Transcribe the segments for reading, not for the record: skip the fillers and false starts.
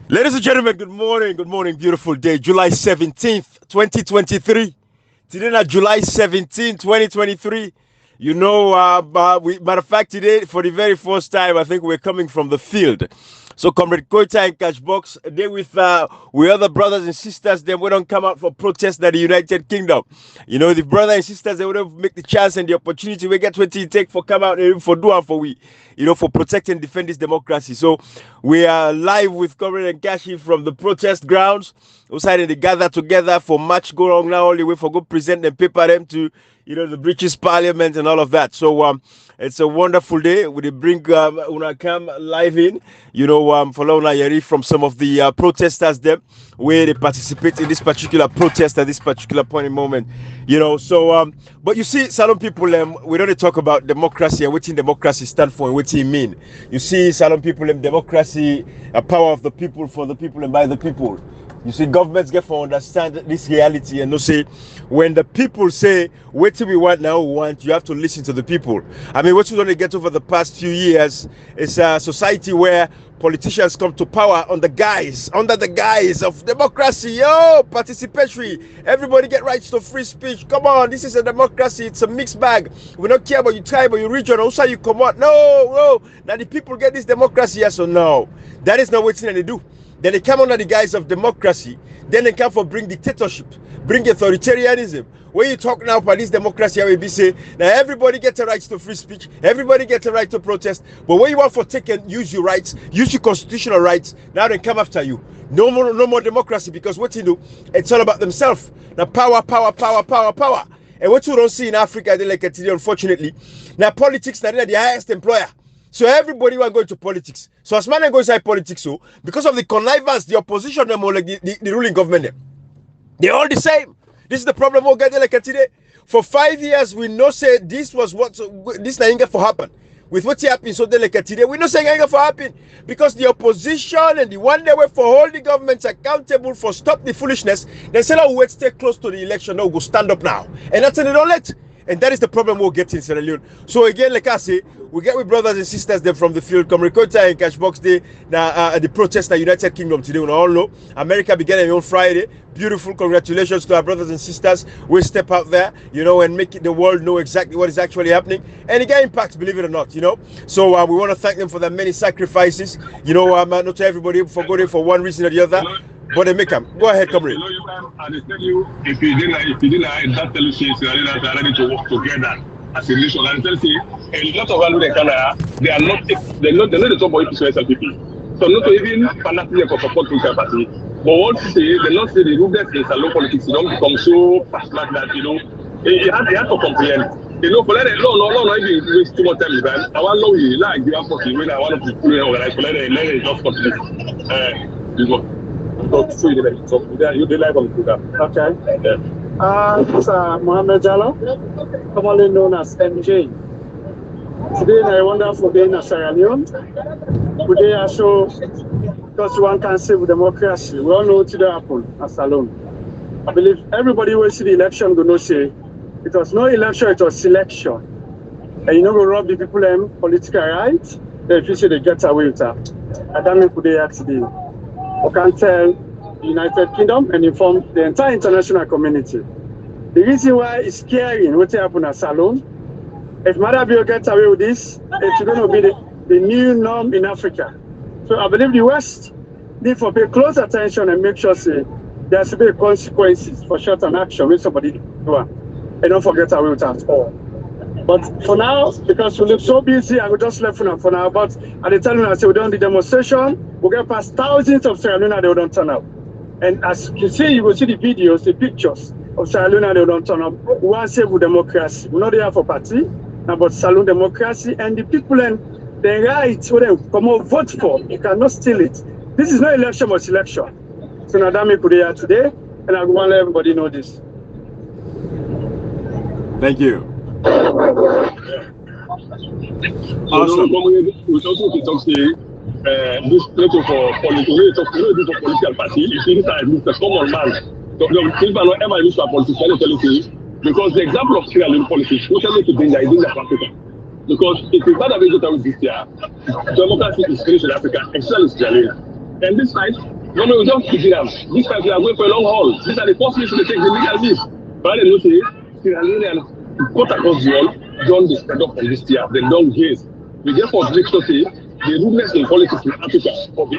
Ladies and gentlemen, good morning. Good morning. Beautiful day. July 17th, 2023. Today, not July 17th, 2023. Matter of fact, today, for the very first time, I think we're coming from the field. So, Comrade Koita and Catchbox, they with other brothers and sisters, then we don't come out for protest at the United Kingdom. The brothers and sisters, they would make the chance and the opportunity. We get what it take for come out and for do and for we, for protect and defend this democracy. So, we are live with Comrade and Kashi from the protest grounds. Outside they gather together for match go on now, all the way for go present and paper them to, the British Parliament and all of that. So, it's a wonderful day. We bring Unakam live in, for Launa Yeri from some of the protesters them where they participate in this particular protest at this particular point in moment. But you see, Salon people, we don't talk about democracy and what democracy stand for and what it mean. You see, Salon people, democracy, a power of the people, for the people, and by the people. You see, governments get to understand this reality and no say, when the people say, what do we want now, we want, you have to listen to the people. I mean, what we want to get over the past few years is a society where politicians come to power under the guise of democracy. Participatory. Everybody get rights to free speech. Come on, this is a democracy. It's a mixed bag. We don't care about your tribe or your region. Also, you come out. No. Now the people get this democracy, yes or no? That is not what they do. Then they come under the guise of democracy. Then they come for bring dictatorship, bring authoritarianism. When you talk now about this democracy, I will be say now everybody gets a right to free speech, everybody gets a right to protest. But when you want for take and use your rights, use your constitutional rights, now they come after you. No more democracy, because what you do, it's all about themselves. Now power. And what you don't see in Africa, they like it today, unfortunately. Now politics, now they're the highest employer. So everybody will go into politics. So as man goes inside politics, so because of the connivance, the opposition, them or like the ruling government, they're all the same. This is the problem we'll get like today. For 5 years, we know say this was what this ain't for happen. With what happened so they like today, we know saying ain't for happen because the opposition and the one day way for hold the governments accountable for stop the foolishness. They say, "Oh, wait, stay close to the election. No, we'll stand up now," and that's an they don't let. And that is the problem we'll get in Sierra Leone. So again, like I say, we get with brothers and sisters them from the field. Come Kota and Cashbox Day now the protest in United Kingdom today. We all know America began on Friday. Beautiful, congratulations to our brothers and sisters. We step out there, and make the world know exactly what is actually happening. And it got impacts, believe it or not, So we want to thank them for their many sacrifices. Not everybody forgot it for one reason or the other. But they make them. Go ahead, comrade. I tell you, if you didn't, that tell you that they are ready to work together as a nation. And tell you, a lot of people in Canada, they're not the top of people. So not even fanatic of support political party. But what to say, they not say the rudest in salon politics. You don't become so passionate that you have to comprehend. For let it not even waste too much time with that. I want to know you like the one when I want to organize. Let it just continue. So you live on the program. Okay. It's Mohammed Jallo, commonly known as MJ. Today, I wonderful day in Sierra Leone. Today, I show because one can save democracy. We all know what today happened at Salon. I believe everybody will see the election going to say it was no election, it was selection. And you know, we rob the people them political rights. They feel they get away with that. And that means today, today. We can tell the United Kingdom and inform the entire international community. The reason why it's scary what happened at Salon, if Madabio gets away with this, it's going to be the new norm in Africa. So I believe the West need to pay close attention and make sure there should be consequences for short-term action when somebody do it. And don't forget away with that at all. But for now, because we look so busy, I will just left for now. But at the time when I say we don't do demonstration, we get past thousands of Sierra Leone they don't turn up. And as you see, you will see the videos, the pictures of Sierra Leone they don't turn up. We want to save with democracy. We're not there for party, but Salon democracy and the people and the rights where they come out vote for. You cannot steal it. This is not election but selection. So now that me put here today, and I want to let everybody know this. Thank you. Awesome. We also talk this letter for political party. You see, this is the common man. So the people are not ever used to a politician because the example of Sierra Leone politics, which I make to danger, is in Africa. Because if it's bad about this year, democracy is finished in Africa, except in Sierra Leone. And this night, Government will just pick it up. This time we are going for a long haul. These are the first ways to take the legal leave. But they don't say, Sierra Leonean, cut across the wall, John is fed up from this year, they don't gaze. We therefore make to say, the rudeness in politics in Africa of the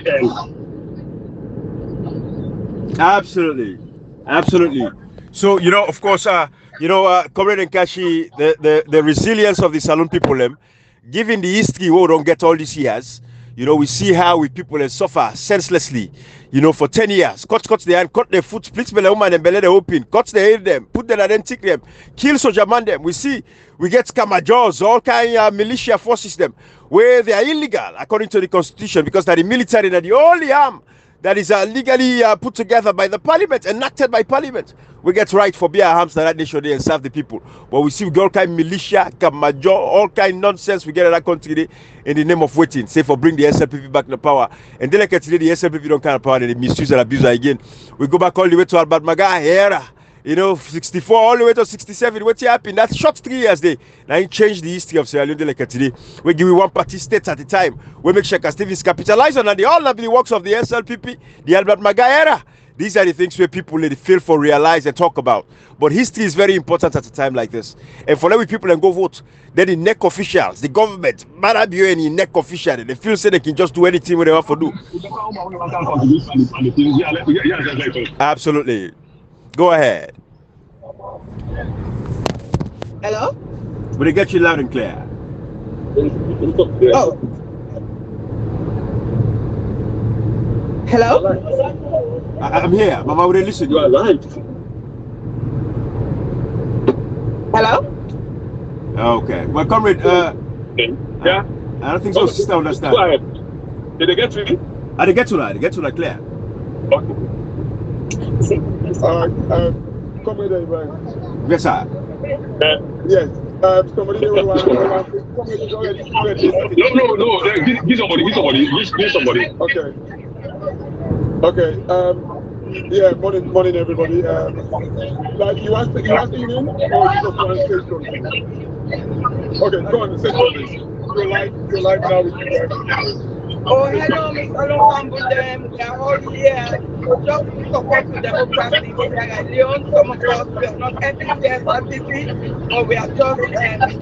end. Absolutely. Absolutely. So, you know, of course, Comrade Nkashi, the resilience of the Saloon people, given the history we don't get all these years, you know, we see how we people suffer senselessly, you know, for 10 years. Cut their hand, cut their foot, split the woman and belly open, cut their head them, put them and then take them, kill soldier man them. We see, we get scamajors, all kind of militia forces them, where they are illegal according to the constitution because they're the military and the only arm that is legally put together by the parliament, enacted by parliament. We get right for beer arms that nation there and serve the people. But we see we get all kind of militia, major, all kind of nonsense we get in that country in the name of waiting. Say for bring the SLPP back to power. And then like today the SLPP don't kind of power and they misuse and abuse her again. We go back all the way to Albert Maga era. You know, 64 all the way to 67. What happened? That short 3 years there. Now it changed the history of Sierra Leone like today. We give you one party state at a time. We make sure Stevens capitalize on the all lovely works of the SLPP, the Albert Maga era. These are the things where people they feel for realize and talk about. But history is very important at a time like this. And for every people and go vote, then the neck officials, the government, Marabio and the neck official, they feel say they can just do anything they want to do. Absolutely. Go ahead. Hello? Will they get you loud and clear? Oh. Hello? I'm here. Mama, will they listen? You are live. Hello? Okay. Well, comrade, yeah. I don't think so. Sister understand. Go ahead. Did they get to me? They get to that. They get to that clear. Okay. Comrade Ibrahim. Yes, sir. Yes. Somebody No. Give somebody. Okay. Yeah. Morning, everybody. Like you asking him, or you just want to say something? Okay, go on, say something. You're live now with you guys. Oh, hello, Mr. Longambudem. We are all here just to support the democracy in Sierra Leone. Some of us, we are not everywhere participate, but we are just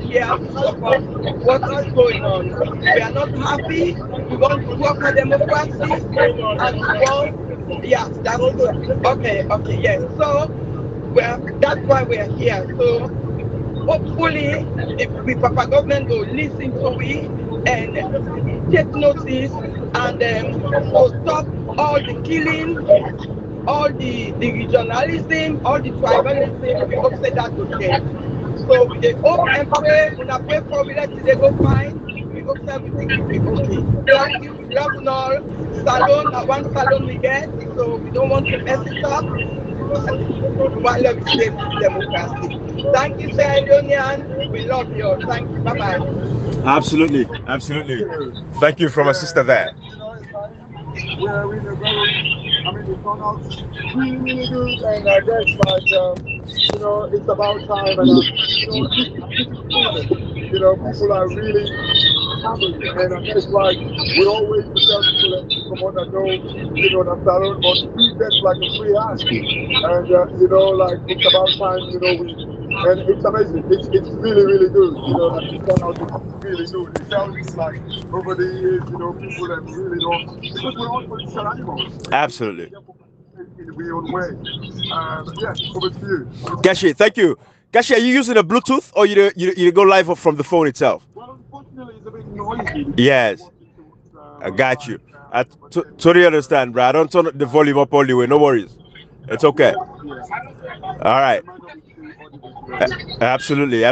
here to support what is going on. We are not happy. We want to work for democracy, and we want, yeah, that's good. Okay, yes. So, that's why we are here. So, hopefully, if the Papa government will listen to we and take notice and will stop all the killing, all the regionalism, all the tribalism, we hope say that will change. So we hope and pray, we pray for we let they go fine, we hope everything will be okay. Thank you, we love you all. Salon, one salon we get, so we don't want to mess it up. We want to save democracy. Thank you, Sierra Leonean. We love you all. Thank you. Bye-bye. Absolutely. Thank you from a sister there. We are in a very, it turned out really good, and I guess it's about time, and people are really happy, and I guess we always tell people that come on and know, that salon, but we get like a free hand, and it's about time, and it's amazing. It's really, really good. That it turned out to be really good. It sounds like over the years, people that really don't, because we're all political animals. Absolutely. In a own way. Over to you. Kashi, thank you. Kashi, are you using a Bluetooth or you go live from the phone itself? Well, unfortunately, it's a bit noisy. Yes. I got you. I totally understand, bro. I don't turn the volume up all the way. No worries. It's okay. All right. Absolutely.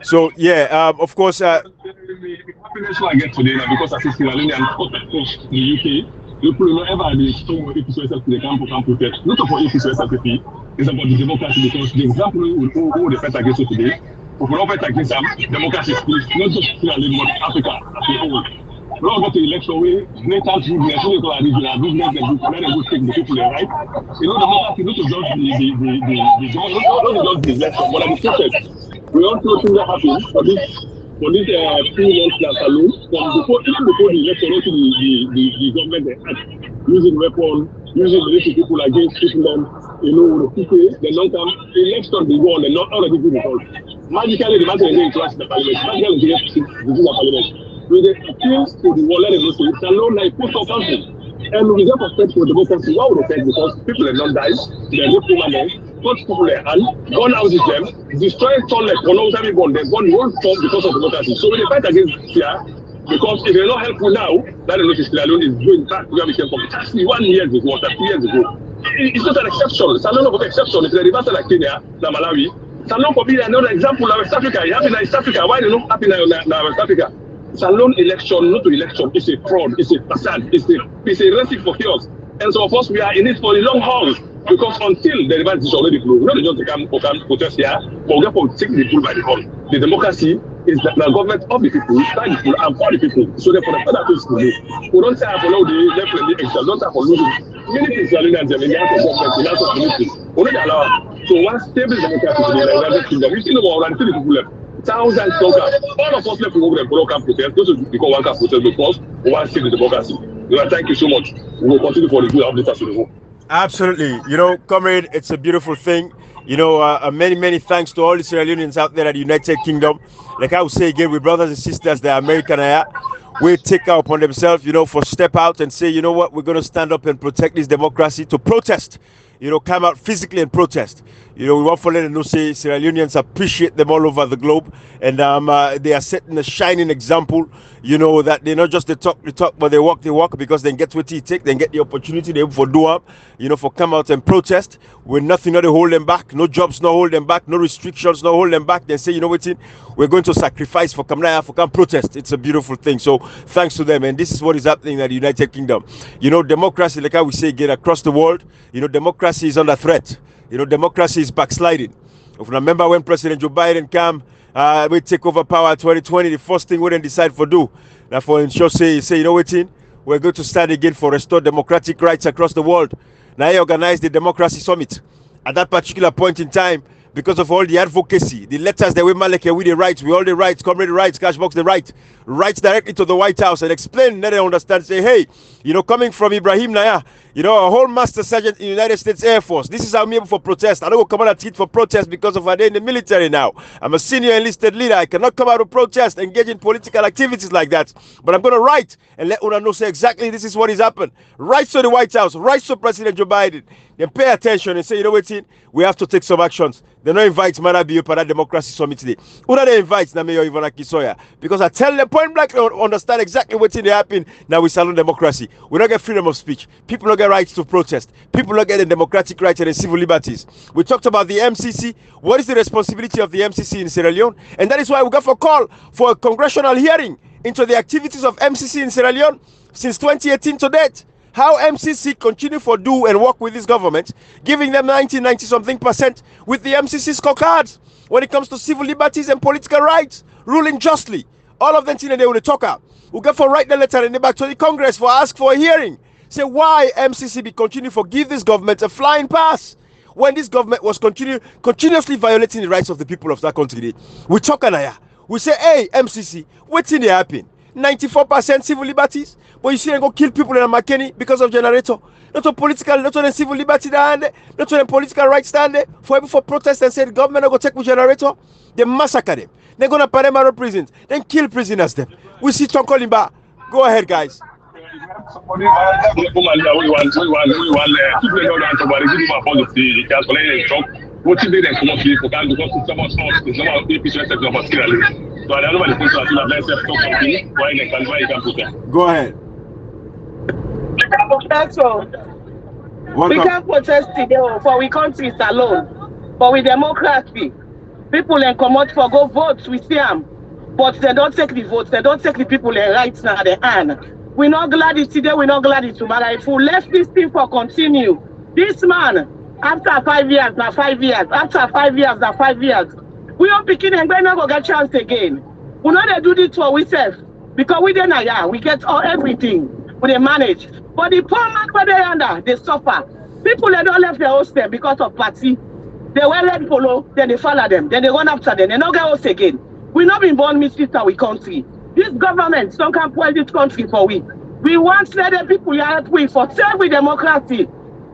So yeah, of course. The happiness I get today now because I see Sierra Leone and the UK. People don't ever be so more APC to the camp protest. Not for APC SLPP. It's about the democracy because the example who they fight against us today. If we don't fight against them, democracy is not just Sierra Leone but Africa as a whole. We don't go to election where blatant rudeness, so they call it business, and then they go take the people there, right? Democracy not to just the election, but at the process. We don't know things that happen for this 2 months that alone, even before the election, also the government they had using weapons, using military people against people, the people, the long-term election, they go on, and not all the people results. Magically, the matter is going to ask the parliament. Magically, they get to the parliament. With the appeals to the wall, let them know, it's alone like post of country. And we get respect for democracy. Why would they take? Because people are not died, they're not permanent, put people in hand, gone out with them, destroy town like one time gone, they've gone one form because of democracy. So when they fight against here, because if they're not helpful now, that is not Sierra Leone is going back to where we came from. It's actually 1 year ago, 2 years ago. It's not an exception. Salon of exception. It's a reversal like Kenya, Malawi. Salon could be another example of West Africa. You have in East Africa. Why do you not happen in West Africa? Salon election, not to election. It's a fraud. It's a facade. It's a recipe for chaos. And so, of course, we are in it for the long haul. Because until the reverse is already blue, we don't just come protest here, but we have to take the bull by the horn. The democracy is the government of the people, by the people, and for the people. So therefore, the further things to do. We don't say follow the left and the extra, don't say for losing. Many things are in the government, the house of ministry. We don't allow. So one stable democracy in the United Kingdom, we still know until the people left. Thousands of all of us left to go to the can protest, not because one can protest, because we want stable democracy. Thank you so much. We will continue for the good of the people. Absolutely. Comrade, it's a beautiful thing. Many thanks to all the Sierra Leoneans out there at the United Kingdom. Like I would say again, with brothers and sisters, the American will take out upon themselves, for step out and say, you know what, we're going to stand up and protect this democracy, to protest, come out physically and protest. We want to let them know, say, Sierra Leoneans appreciate them all over the globe, and they are setting a shining example, that they're not just the talk, but they walk, because they get what it take, they get the opportunity, they for do up, for come out and protest, with nothing not to hold them back, no jobs not hold them back, no restrictions not hold them back. They say, we're going to sacrifice for come protest. It's a beautiful thing. So thanks to them, and this is what is happening at the United Kingdom. Democracy, like I would say again, across the world, democracy is under threat. Democracy is backsliding. If you remember when President Joe Biden came, we take over power 2020, the first thing we didn't decide for do. Now for ensure say, we're going to stand again for restore democratic rights across the world. Now he organized the Democracy Summit. At that particular point in time, because of all the advocacy, the letters that we Malek with the rights, we all the rights, comrade rights, Cashbox the rights directly to the White House and explain, let them understand, say, hey, coming from Ibrahim Naya, a whole master sergeant in the United States Air Force. This is how I'm able for protest. I don't go come out and teach for protest because of a day in the military now. I'm a senior enlisted leader. I cannot come out to protest, engage in political activities like that. But I'm going to write and let Una know, say exactly this is what has happened. Write to the White House, write to President Joe Biden. Then pay attention and say, we have to take some actions. They don't invite Marabi for that Democracy Summit today. Una they invite Nameyo Ivana Kisoya. Because I tell them point blank, understand exactly what's in the happen. Now we salon democracy. We don't get freedom of speech. People don't get rights to protest. People don't get the democratic rights and the civil liberties. We talked about the MCC. What is the responsibility of the MCC in Sierra Leone? And that is why we got a call for a congressional hearing into the activities of MCC in Sierra Leone since 2018 to date. How MCC continue for do and work with this government, giving them 90-something% with the MCC scorecards when it comes to civil liberties and political rights, ruling justly. All of them things they will talk out. We got for write the letter and they back to the Congress for ask for a hearing. Say why MCC be continue for give this government a flying pass when this government was continuously violating the rights of the people of that country. We talk and we say, hey MCC, what's in the happen? 94% civil liberties, but you see them go kill people in a McKinney because of generator. Not on political, not on civil liberty stand, not on political rights stand for protest and say the government go take with generator. They massacre them. They're gonna put them out of prisons, then kill prisoners them. We see Tom Kolimba. Go ahead, guys. What you did and come up here for that because it's about us, it's about people sector of Sierra Leone. So I don't know what the things are to have self talk something why they can protest. Go ahead. That's all. We can't protest today for we country is alone. But with democracy, people then come out for go vote, we see them. But they don't take the votes, they don't take the people their rights now their hand. We're not glad it's today, we're not glad it's tomorrow. If we let this thing for continue, this man after 5 years, now 5 years. After 5 years, now 5 years. We are picking and we're not going to get chance again. We know they do this for ourselves. Because we then we get everything. We manage. But the poor man where they under, they suffer. People they don't left their hostel because of party. They were let follow, then they follow them, then they run after them, they don't get host again. We not been born misfits our country. This government don't can spoil this country for we. We want let the people help we for save with democracy.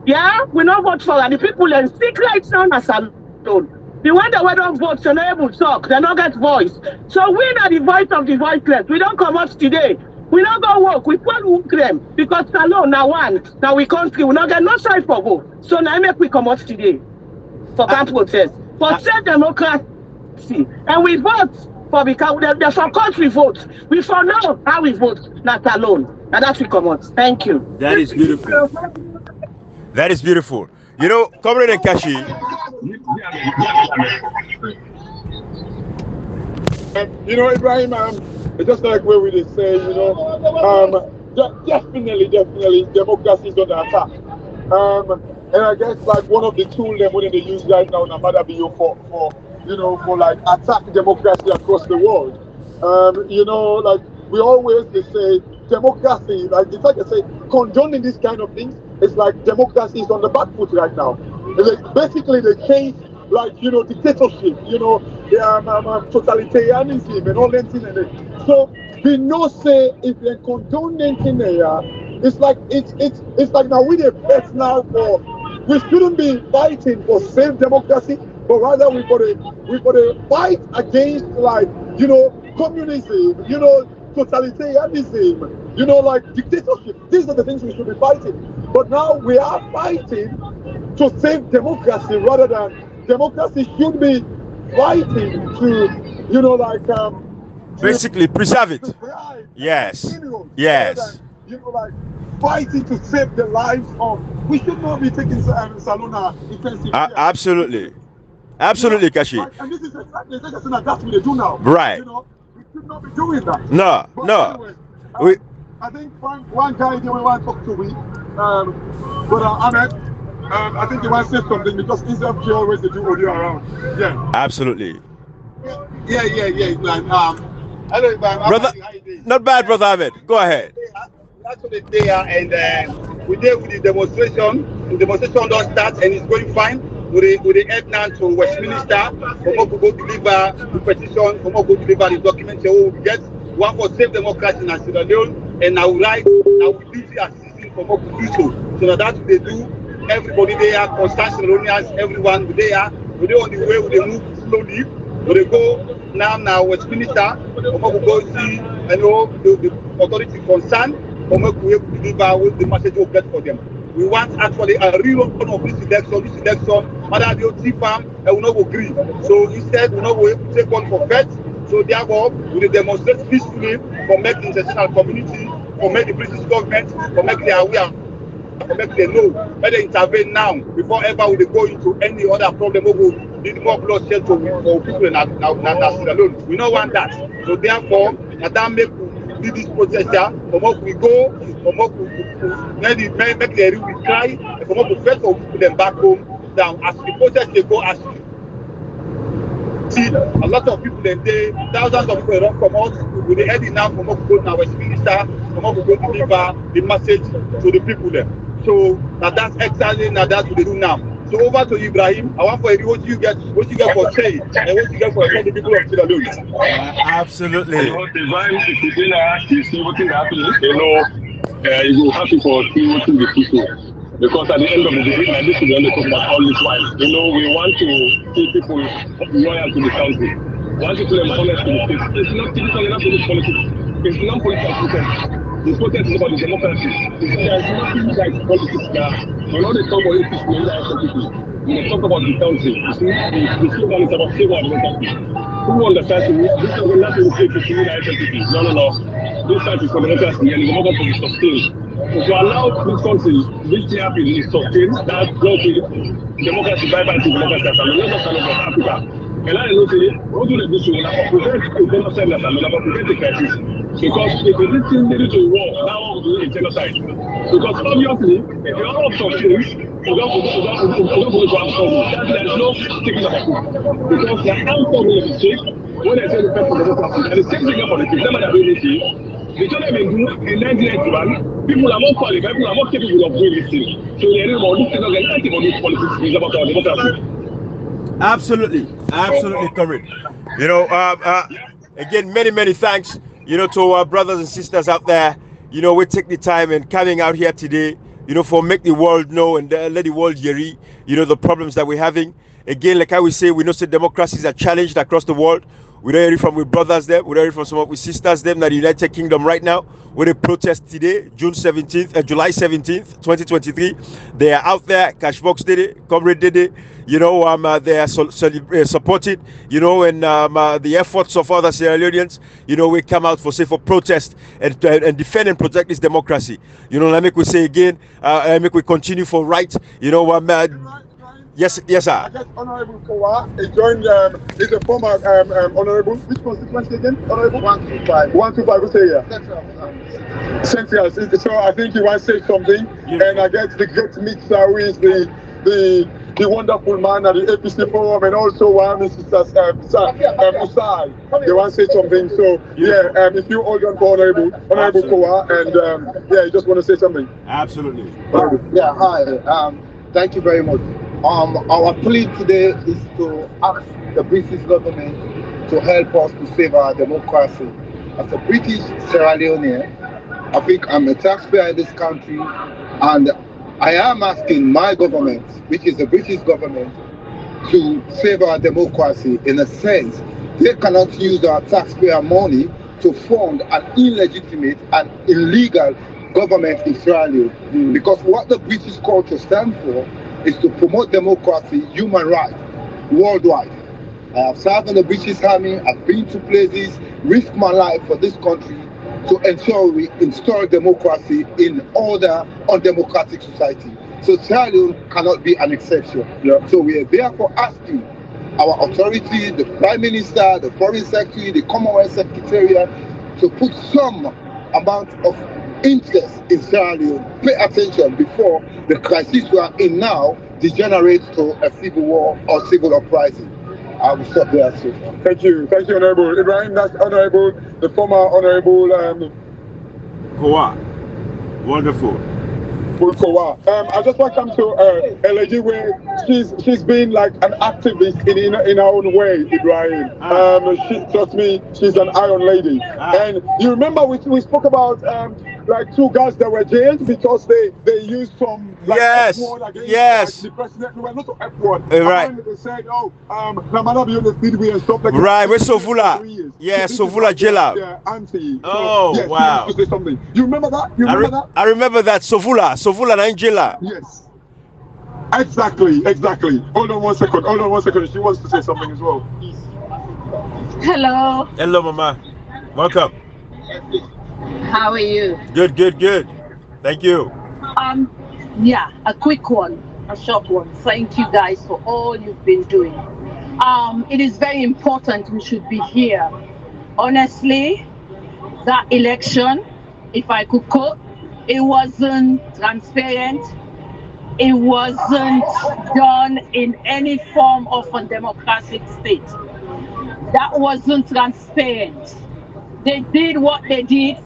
Yeah, we not vote for the people and stick right now as alone. The one that we don't vote, so not able to talk, they not get voice. So we are the voice of the voiceless. We don't come out today. We don't go work. We put work them because alone now one. Now we country. We not get no side for vote. So now make we come out today for can't protest for self democracy, and we vote for because there's some country vote. We for know how we vote, not alone. And that's we come out. Thank you. That is beautiful. That is beautiful. You know, Comrade Nkashi. You know, Ibrahim, it's just like where we say, you know, definitely, democracy is under attack. And I guess like one of the tools that they use right now in Amadabiyo for you know, for like attack democracy across the world. You know, like we always they say democracy, like it's like I say, condoning this kind of things, it's like democracy is on the back foot right now. Like, basically they change like, you know, dictatorship, you know, totalitarianism and all that thing. So we know say if they condone anything there, it's like it's like now we the best now for we shouldn't be fighting for safe democracy, but rather we got to fight against like, you know, communism, you know, totalitarianism, you know, like dictatorship. These are the things we should be fighting. But now we are fighting to save democracy rather than democracy should be fighting to, you know, like basically preserve it. Yes. Yes. You know, like fighting to save the lives of. We should not be taking Salona defensive. Absolutely. Absolutely, Kashi. And this is exactly the thing that we do now. Right. You know, we should not be doing that. No, but no. Anyway, I think one guy they want to talk to me, but Ahmed, I think he wants to say something because he's always the do audio around. Yeah. Absolutely. Yeah. Like, hello, brother. Not bad, brother Ahmed. Go ahead. That's what they there, and we did with the demonstration. The demonstration don't start, and it's going fine. We head now to Westminster. For more to go deliver the petition, for more to go deliver the document. So we get one for safe democracy in Sierra Leone, and now right now we busy assisting for more to do so. So now that's what they do. Everybody there, Constant Sierra everyone there. We do on the way. We move slowly. We go now Westminster. For more to go see, you know, the authority concerned. For more to deliver with the message we get for them. We want actually a rerun of this election, whether they will farm and we not agree. So instead, we not will take one for bet. So therefore, we will demonstrate peacefully for make the international community, for make the British government, for make them aware, for make them know, whether they intervene now before ever we go into any other problem. We will need more bloodshed for people in Sierra Leone. We don't want that. So therefore, that make lead this protest here, from up we go, from up we make the area we cry, and from up we first of put them back home. Down as the protest they go, as see a lot of people then they thousands of people don't come out with the heading now from up we go now Westminster, from up we go deliver the message to the people there. So now that's exactly now that's what they do now. So over to Ibrahim. I want for you what you get for say and what you get for the people of Sierra Leone. Absolutely. You know, Ibrahim, if you didn't you see what is happening, you know, you will happy for seeing what the people. Because at the end of the day, like this is the only talk about all this while. You know, we want to see people loyal to the country. We want to see them honest to the state. It's not typical enough to this politics. It's non-political protest. The protest is about the democracy. There's nothing like politics now. We're not talking about politics in the people. We talk about the country. You see, the slogan is about saving our democracy. Who understands this is not to replace the civil identity. No. This country is for democracy and the democracy is sustained. So to allow this country, this happen is sustained, that country, democracy, bye-bye to democracy, and the level of Africa. And I know today, what do they do to prevent the genocide and prevent the crisis? Because if we listen to war, now we're doing a genocide. Because obviously, if you have some things, we're not going to have trouble. There is no taking of food. Because the outcome of the state, when they say the best for democracy, and the same thing for the system that they do, the job they do in 1991, people are more qualified, people are more capable of doing this thing. So they are more listening to anything about politics is about our democracy. Absolutely, correct. You know, again, many thanks. You know, to our brothers and sisters out there. You know, we take the time and coming out here today for make the world know and let the world hear, the problems that we're having. Again, like I will say, we know that democracies are challenged across the world. We don't hear it from our brothers them. We don't hear it from some of our sisters them that the United Kingdom right now, where they protest today, July 17th, 2023. They are out there. Cashbox did it. Comrade did it. They are supported, and the efforts of other Sierra Leoneans, we come out for protest and defend and protect this democracy. Let me say again, let me continue for right. Yes, sir. I guess Honorable Kowa, he joined, he's a former Honorable, which constituency again? Honorable? 125. 125, who's here? Central. So I think you want to say something, and I guess the great mixer who is the wonderful man at the APC forum, and also one is Usai. They want to say something, so if you hold on for Honorable Kowa, and you just want to say something. Absolutely. Yeah, hi. Thank you very much. Our plea today is to ask the British government to help us to save our democracy. As a British Sierra Leonean, I think I'm a taxpayer in this country, and I am asking my government, which is the British government, to save our democracy. In a sense, they cannot use our taxpayer money to fund an illegitimate and illegal government in Sierra Leone. Because what the British culture stands for is to promote democracy, human rights worldwide. I have served in the British Army, I've been to places, risked my life for this country to ensure we install democracy in other undemocratic society. So Sierra Leone cannot be an exception. So we are therefore asking our authority, the Prime Minister, the Foreign Secretary, the Commonwealth Secretariat, to put some amount of interest in Sierra Leone, pay attention before the crisis we are in now degenerates to a civil war or civil uprising. I will stop there. So. Thank you, Honorable Ibrahim. That's Honorable, the former Honorable Kowa. Wonderful. Kowa. I just want to come to a lady where she's been like an activist in her own way, Ibrahim. Trust me, she's an iron lady. And you remember we spoke about like two guys that were jailed because they used some F-word against the president. They were not F-word. Right. They said, Namana be on the speedway and stuff like that. Right, with Sovula. Yeah, Sovula jailer. Yeah, auntie. Oh, yes, wow. You say something. You remember that? I remember that. Sovula Angela. Yes. Exactly. Hold on one second. She wants to say something as well. Hello. Hello, Mama. Welcome. How are you? Good. Thank you. Yeah, a quick one, a short one. Thank you guys for all you've been doing. It is very important we should be here. Honestly, that election, if I could quote, it wasn't transparent. It wasn't done in any form of a democratic state. That wasn't transparent. They did what they did.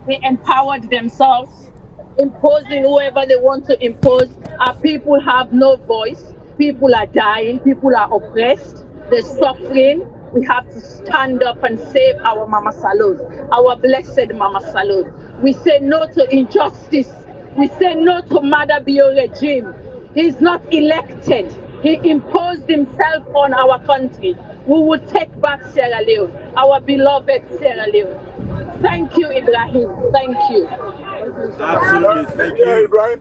They empowered themselves, imposing whoever they want to impose. Our people have no voice. People are dying. People are oppressed. They're suffering. We have to stand up and save our Mama Salud, our blessed Mama Salud. We say no to injustice. We say no to Mada Bio regime. He's not elected. He imposed himself on our country. We will take back Sierra Leone, our beloved Sierra Leone. Thank you, Ibrahim. Thank you. Absolutely. Thank you. Yeah, Ibrahim.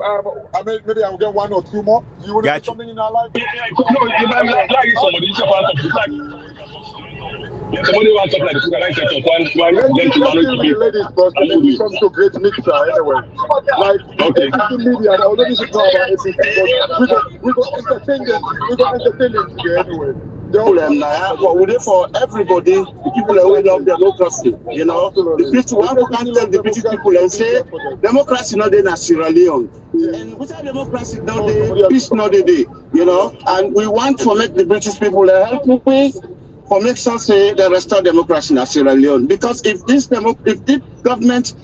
Maybe I'll get one or two more. You want to do something in our life? No, Ibrahim, like somebody, it's a part of it. Somebody wants to like this. Like that, one, then to one to be. Ladies first, and then we come to great mixer anyway. Like APC media, although this is not about APC, but we go entertain them. We go entertain them today anyway. But we for everybody, the people who love democracy, the people who can tell the British people and say democracy not in Sierra Leone. And without democracy, no day, peace not a day, and we want to make the British people help me for make sure say they restore democracy in Sierra Leone. Because if this government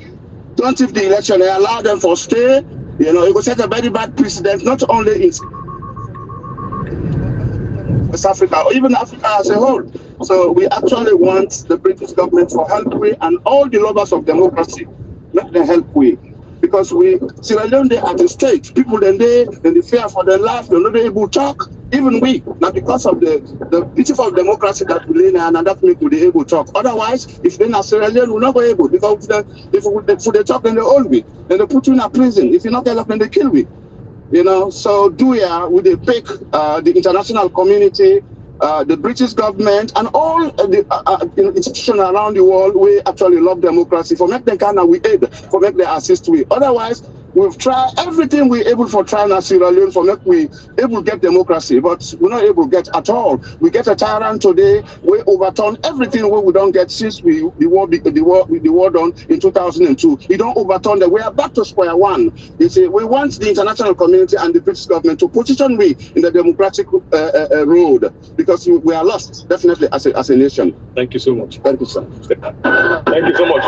don't if the election, they allow them for stay, it will set a very bad precedent, not only in West Africa, or even Africa as a whole. So we actually want the British government for help we and all the lovers of democracy, let them help we. because Sierra Leone they at the state. People then they fear for their life, they're not able to talk. Even we, now because of the beautiful democracy that we live in, and that make we able to talk. Otherwise, if they're not Sierra Leone, we're not going able, because if they talk, then they hold we. Then they put you in a prison. If you're not get up, then they kill we. You know, so do ya with the pick the international community, the British government, and all the institutions around the world. We actually love democracy. For make them kind of we aid, for make them assist we. Otherwise, we've tried everything we're able for trying to Sierra Leone for make we able to get democracy, but we're not able to get at all. We get a tyrant today. We overturn everything we don't get since the war done in 2002. We don't overturn that. We are back to square one. You see, we want the international community and the British government to position we in the democratic road, because we are lost definitely as a nation. Thank you so much. Thank you, sir. Thank you so much.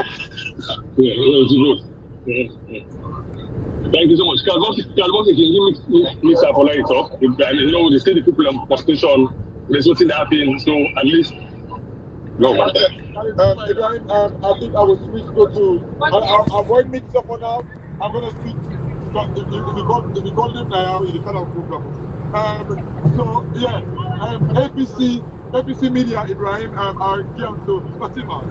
Thank you so much. Calvos, if you give me some for later. If you know the state people in frustration, there's nothing that happens, so at least no matter. Ibrahim, I think I will switch to I'll avoid mix up for now. I'm gonna switch. If you call him now, it's kind of problem. So yeah, APC Media, Ibrahim, are going to Fatima.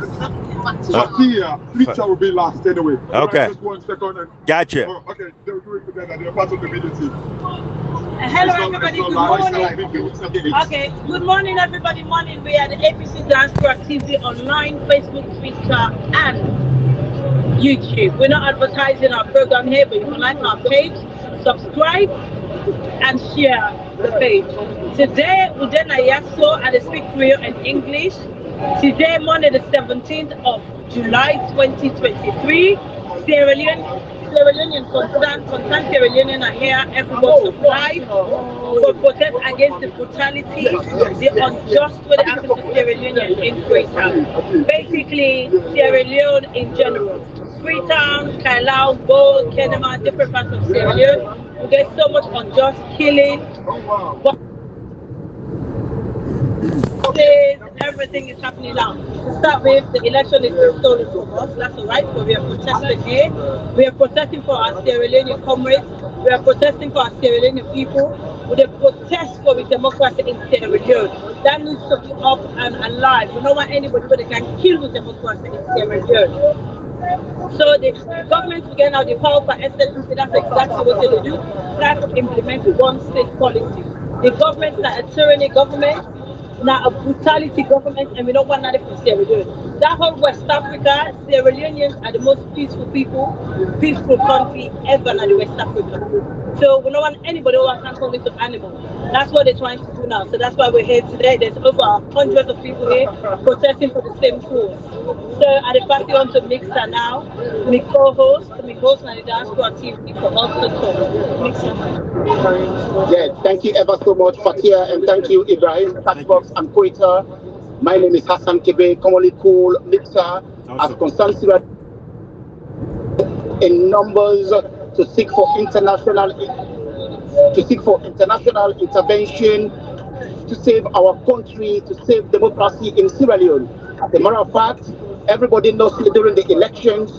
Fatia, Fletcher will be last anyway. Okay. Just 1 second. And, Gotcha. Okay, they'll do it together. They're part of the media team. Hello, everybody. Good morning. Okay, good morning, everybody. Morning. We are the APC Diaspora TV online, Facebook, Twitter, and YouTube. We're not advertising our program here, but you can like our page, subscribe, and share the page. Today, Udena Yaso, and I speak Creole and English. Today, Monday, the 17th of July, 2023, Sierra Leonean concerned Sierra Leonean are here every walk of life for protest against the brutality, the unjust way that happens to Sierra Leonean in Freetown. Basically, Sierra Leone in general. Freetown, Kailau, Bo, Kenema, different parts of Sierra Leone. We get so much unjust killing. Everything is happening now. To start with, the election is stolen from us. That's all right, but we are protesting here. We are protesting for our Sierra Leonean comrades. We are protesting for our Sierra Leonean people. With a protest for the democracy in Sierra Leone. That needs to be up and alive. We don't want anybody that can kill with democracy in Sierra Leone. So the government will get now the power for SLPC. That's exactly what they do. Try to implement one state policy. The government is a tyranny government. Now a brutality government, and we don't want nothing from Sierra Leone. That whole West Africa, Sierra Leoneans are the most peaceful people, peaceful country ever in the West Africa. So we don't want anybody who wants to turn into animals. That's what they're trying to do now. So that's why we're here today. There's over hundreds of people here protesting for the same cause. So at the party on to Mixer now, my co-host, and the diaspora team for us to talk. Mixer. Yeah, thank you ever so much, Fatia, and thank you, Ibrahim, Catchbox, and Quetta. My name is Hassan Kebe, commonly called Mixer, as concerned in numbers to seek for international intervention to save our country, to save democracy in Sierra Leone. As a matter of fact, everybody knows during the elections,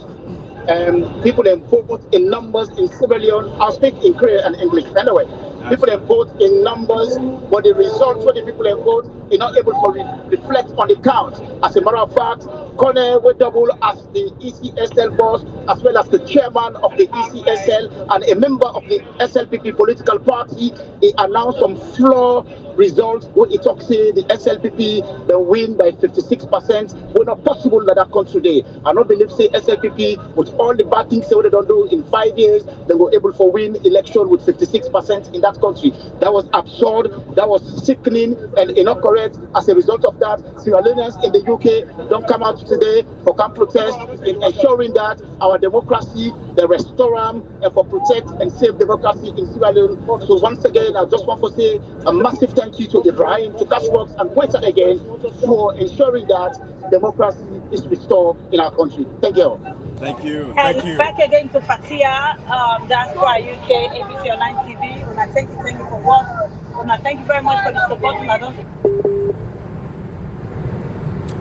people vote in numbers in Sierra Leone. I'll speak in Creole and English anyway. People vote in numbers, but the results for the people vote are not able to reflect on the count. As a matter of fact, Colonel Wedouble, as the ECSL boss, as well as the chairman of the ECSL and a member of the SLPP political party, he announced some flawed results. When he talks, say the SLPP they win by 56%. We're not possible that country today. I don't believe say SLPP with all the bad things they don't do in 5 years, they were able to win election with 56% in that country. That was absurd. That was sickening and incorrect. As a result of that, Sierra Leoneans in the UK don't come out today for camp protest in ensuring that our democracy, the restaurant, and for protect and save democracy in Sierra Leone. So once again, I just want to say a massive thank you to Ibrahim, to Cashworks, and Quetta again for ensuring that democracy is restored in our country. Thank you. Thank you. And Thank you. back again to Fatia, that's why UK, ABC Online TV. And I thank you for what. And I thank you very much for the support.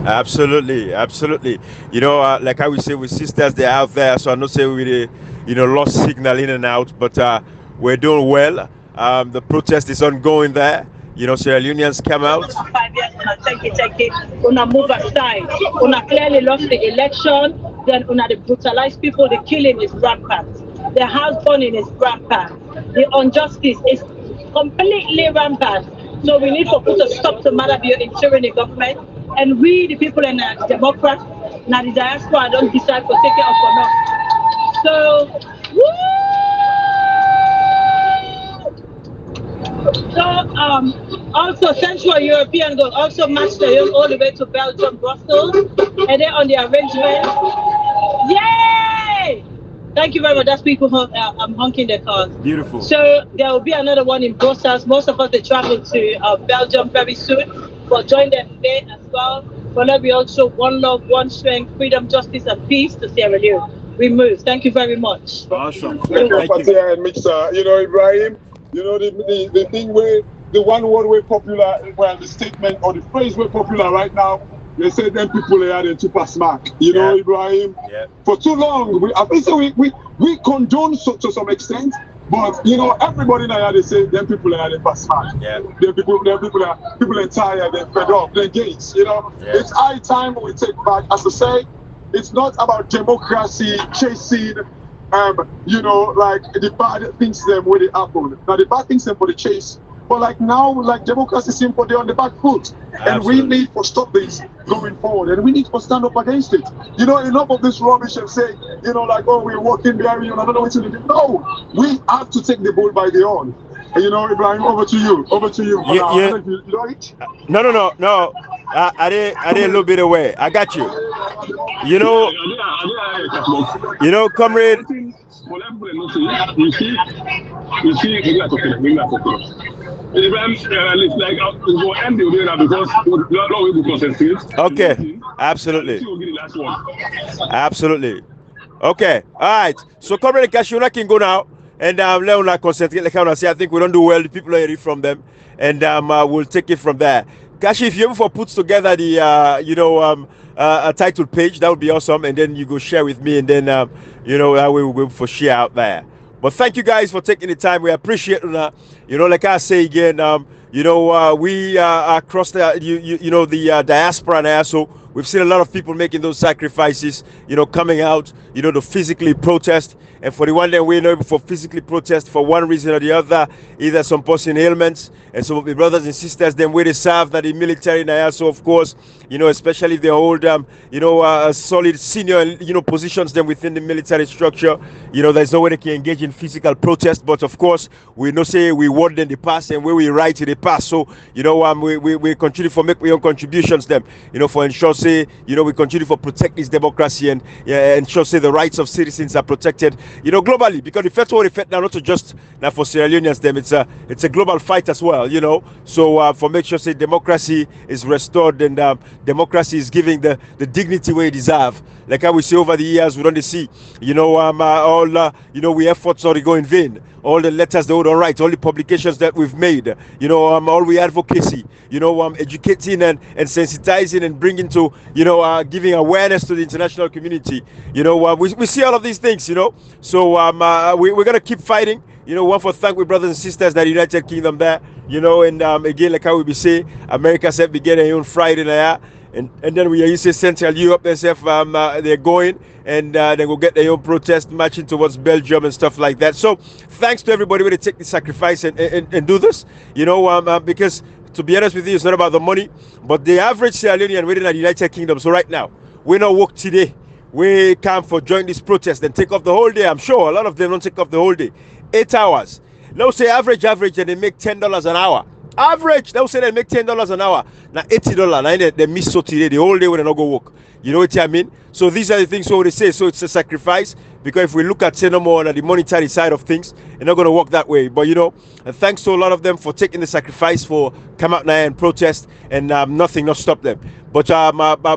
Absolutely, absolutely. Like I would say, with sisters, they're out there. So I'm not saying we, lost signal in and out, but we're doing well. The protest is ongoing there. Sierra Leoneans come out. 5 years, take it. Una move aside. Una clearly lost the election. Then una the brutalized people. The killing is rampant. The house burning is rampant. The injustice is completely rampant. So we need to put a stop to matter be in tyranny government. And we, the people in the Democrats, now the diaspora don't decide to take it up or not. So, So also Central European go also match the all the way to Belgium, Brussels, and then on the arrangement. Yay! Thank you very much. That's people I'm honking their cars. Beautiful. So there will be another one in Brussels. Most of us they travel to Belgium very soon. But join them today as well. But let me also one love, one strength, freedom, justice, and peace to Sierra Leone. We move. Thank you very much. Awesome. Thank you, Fatia and Mixer. Ibrahim, the thing where the one word way popular, well, the statement or the phrase way popular right now, they say them people are in super smart. Ibrahim. Yeah. For too long, we condone to some extent, but everybody now they say them people are in smart. Yeah. People are tired, they're fed up, they're engaged. Yeah. It's high time we take back, as I say, it's not about democracy chasing like the bad things them where they happen. Now the bad things them for the chase. But like now, like democracy seems for they on the back foot. Absolutely. And we need to stop this going forward. And we need to stand up against it. Enough of this rubbish and say, like, oh, we're walking behind you, I don't know what to do. No, we have to take the bull by the horn. And Ibrahim, over to you. Yeah. No. I did a little bit away. I got you. Comrade. You see, we are talking. It's like we'll end the video because we will concentrate. Okay, absolutely. Absolutely. Okay, all right. So, Comrade Kashuna can go now. And let us concentrate. Like I say, I think we don't do well. The people are hearing from them, and we'll take it from there. Kashi, if you ever puts together the a title page, that would be awesome. And then you go share with me, and then that way we'll go for share out there. But thank you guys for taking the time. We appreciate it. Like I say again, we across the diaspora now, so we've seen a lot of people making those sacrifices, coming out, to physically protest. And for the one that we're able for physically protest for one reason or the other, either some person ailments, and some of the brothers and sisters, then where they serve that the military now, so of course, especially if they hold, solid senior, positions then within the military structure, there's no way they can engage in physical protest. But of course, we know say we word in the past and where we write in the past. So, we continue for make our own contributions them, for ensure say, we continue for protect this democracy and ensure say the rights of citizens are protected, globally, because the first one effect now not to just now for Sierra Leoneans them, it's a global fight as well, So for make sure say democracy is restored and democracy is giving the dignity we deserve. Like I will say over the years, we don't see, all we efforts not go in vain. All the letters that we don't write, all the publications that we've made, all we advocacy, educating and sensitizing and bringing to, giving awareness to the international community. We see all of these things, So we're gonna keep fighting. One for thank we brothers and sisters that United Kingdom there, and again, like I will be say, America said beginning on Friday night. And then we used to Central Europe themselves, they're going and they will get their own protest marching towards Belgium and stuff like that. So thanks to everybody who take the sacrifice and do this, because to be honest with you, it's not about the money, but the average Sierra Leonean within the United Kingdom. So right now, we not work today. We come for join this protest and take off the whole day. I'm sure a lot of them don't take off the whole day. 8 hours. Now say average, and they make $10 an hour. Average, they'll say they make $10 an hour. Now $80, now they miss so today the whole day when they not go work. You know what I mean? So these are the things what they say. So it's a sacrifice, because if we look at say no more on the monetary side of things, it's not going to work that way. But and thanks to a lot of them for taking the sacrifice for come out now and protest, and nothing not stop them. But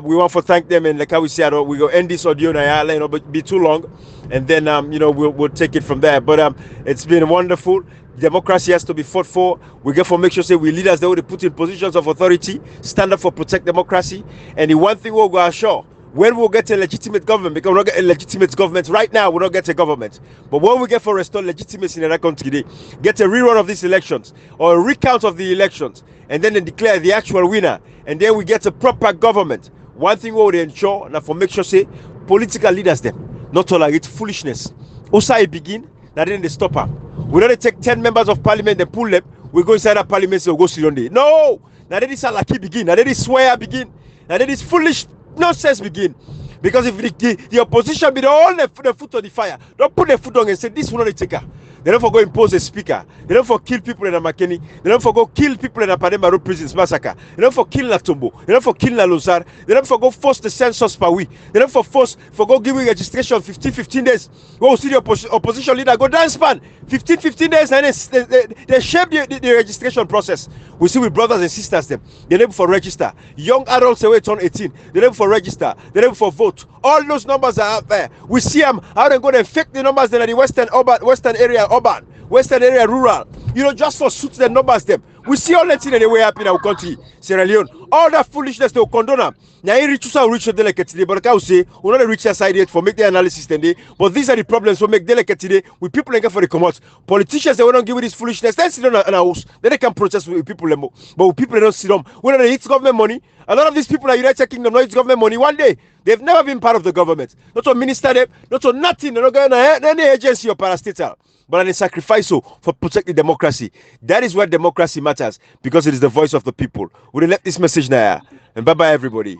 we want to thank them, and like how we said, we go end this audio now, but be too long, and then we'll take it from there. But it's been wonderful. democracy has to be fought for. We get for make sure say we leaders that would put in positions of authority, stand up for protect democracy. And the one thing we'll go assure, when we'll get a legitimate government, because we don't get a legitimate government right now, we don't get a government. But when we get for restore legitimacy in that country today, get a rerun of these elections or a recount of the elections, and then they declare the actual winner, and then we get a proper government. One thing we would ensure, now for make sure say political leaders them not tolerate foolishness. Also, I begin, now then they stop her. We don't take 10 members of parliament, they pull them, we go inside that parliament, so we go sit on there. No! Now then this Alaki begin, now then this swear begin, now then this foolish nonsense begin. Because if the opposition be the all the foot on the fire, don't put the foot on and say this will not take her. They don't forgo impose a speaker. They don't for kill people in a Makeni. They don't forgo kill people in a Padema Road prisons massacre. They don't for kill Latombo. They don't for kill La Lozar. They don't forgo force the census per week. They don't forgo giving registration 15 days. Go see the opposition leader go dance pan 15 days and they shape the registration process. We see with brothers and sisters them. They're able for register. Young adults away turn 18. They're able for register. They're able for vote. All those numbers are out there. We see them how they go to fake the numbers in the western area urban, western area rural. Just for suit the numbers them. We see all that thing anyway happen in our country, Sierra Leone. All that foolishness they will condone them. Now you reach the delicate today, but I say we not reach that side yet for make the analysis today. But these are the problems we make delicate today with people and for the commons. Politicians they will not give this foolishness. They sit on a house, then they can protest with people, but with people they don't sit on. When they eat government money, a lot of these people are United Kingdom, not it's government money. One day they've never been part of the government, not to minister them, not to nothing. They're not going to any agency or parastatal. But they sacrifice so for protecting democracy. That is where democracy matters because it is the voice of the people. We let this message now. And bye-bye, everybody.